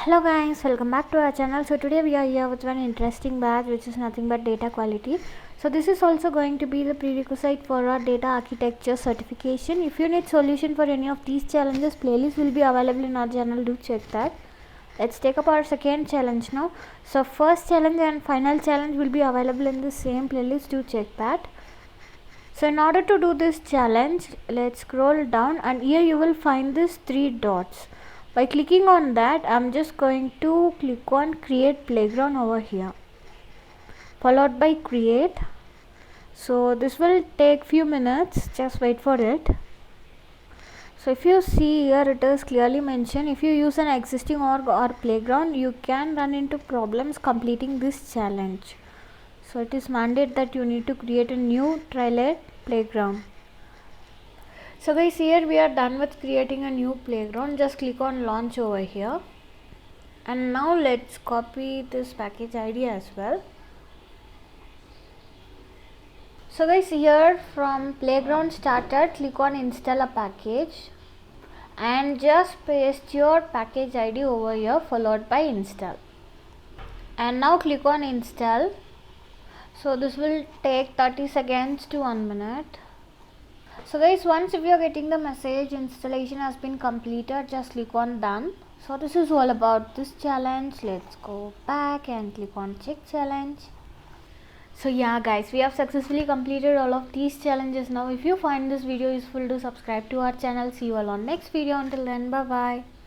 Hello guys, welcome back to our channel. So today we are here with one interesting batch which is nothing but data quality. So this is also going to be the prerequisite for our data architecture certification. If you need solution for any of these challenges, playlist will be available in our channel. Do check that. Let's take up our second challenge now. So first challenge and final challenge will be available in the same playlist. Do check that. So in order to do this challenge, let's scroll down and here you will find these three dots. By clicking on that, I'm just going to click on create playground over here, followed by create. So this will take few minutes, just wait for it. So if you see here, it is clearly mentioned if you use an existing org or playground, you can run into problems completing this challenge. So it is mandated that you need to create a new trailer playground. So guys, here we are done with creating a new playground. Just click on launch over here, and now let's copy this package ID as well. So guys, here from playground starter, click on install a package and just paste your package ID over here, followed by install, and now click on install. So this will take 30 seconds to 1 minute. So guys, once if you are getting the message installation has been completed, just click on done. So this is all about this challenge. Let's go back and click on check challenge. So yeah guys, we have successfully completed all of these challenges. Now if you find this video useful, do subscribe to our channel. See you all on next video. Until then, bye bye.